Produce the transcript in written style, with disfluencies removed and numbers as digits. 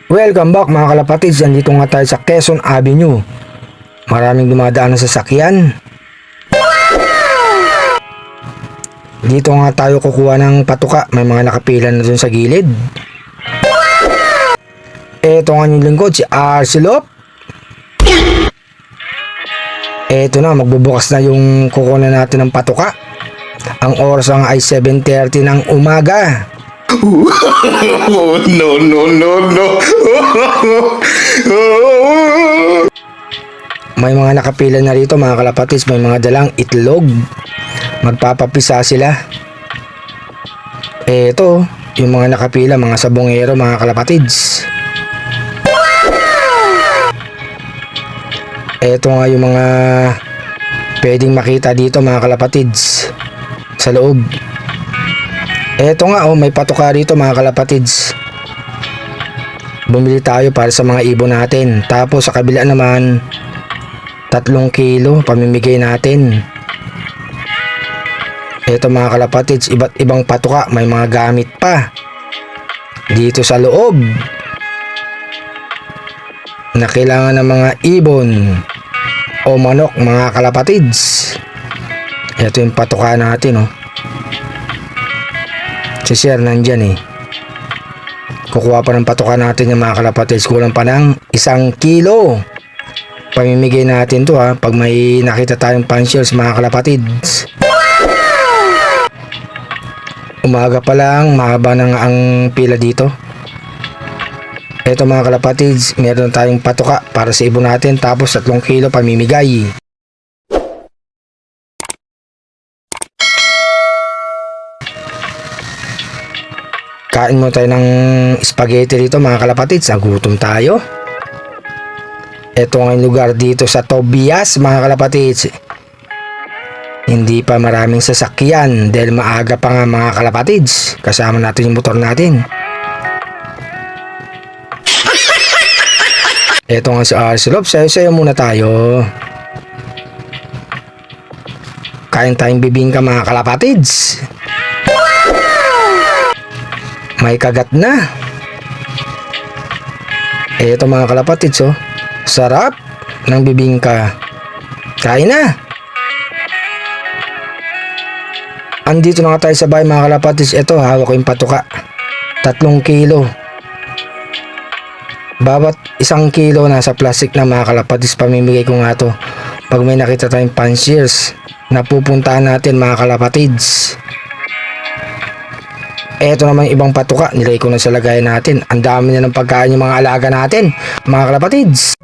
Welcome back mga kalapatids, andito nga tayo sa Quezon Avenue. Maraming dumadaan na sasakyan. Dito nga tayo kukuha ng patuka, may mga nakapila na dun sa gilid. Eto nga yung lingkod, si Arcelop. Eto na, magbubukas na yung kukunan natin ng patuka. Ang oras ay 7:30 ng umaga. Oh, no, no, no, no. May mga nakapila na rito mga kalapatids, may mga dalang itlog. Magpapapisa sila. Eto, yung mga nakapila, mga sabongero mga kalapatids. Eto nga yung mga pwedeng makita dito mga kalapatids sa loob. Eto nga may patuka rito mga kalapatids. Bumili tayo para sa mga ibon natin. Tapos sa kabila naman 3 kilo pamimigay natin. Eto mga kalapatids, iba't ibang patuka, may mga gamit pa dito sa loob na kailangan ng mga ibon o manok mga kalapatids. Eto yung patuka natin Si Sir nandyan Kukuha pa ng patuka natin yung mga kalapatids. Kulang pa ng 1 kilo. Pamimigay natin to pag may nakita tayong pansyers mga kalapatids. Umaga pa lang, mahaba na nga ang pila dito. Eto mga kalapatids, meron tayong patuka para sa ibon natin, tapos 3 kilo pamimigay. Kain mo tayo ng spaghetti dito mga kalapatids, nagutom tayo. Ito ang lugar dito sa Tobias mga kalapatids. Hindi pa maraming sasakyan dahil maaga pa nga mga kalapatids. Kasama natin yung motor natin. Ito nga si Arcelop, sayo-sayo muna tayo. Kain tayong bibingka mga kalapatids. May kagat na. Eto mga kalapatids sarap ng bibingka. Kain na. Andito na nga tayo sa bahay mga kalapatids. Eto, hawak ko yung patuka. 3 kilo. Bawat 1 kilo nasa plastic na mga kalapatids. Pamimigay ko nga to pag may nakita tayong pansiers na pupuntahan natin mga kalapatids. Eto naman ibang patuka, nilagay ko na sa lagayan natin. Ang dami na ng pagkain yung mga alaga natin, mga kalapatids.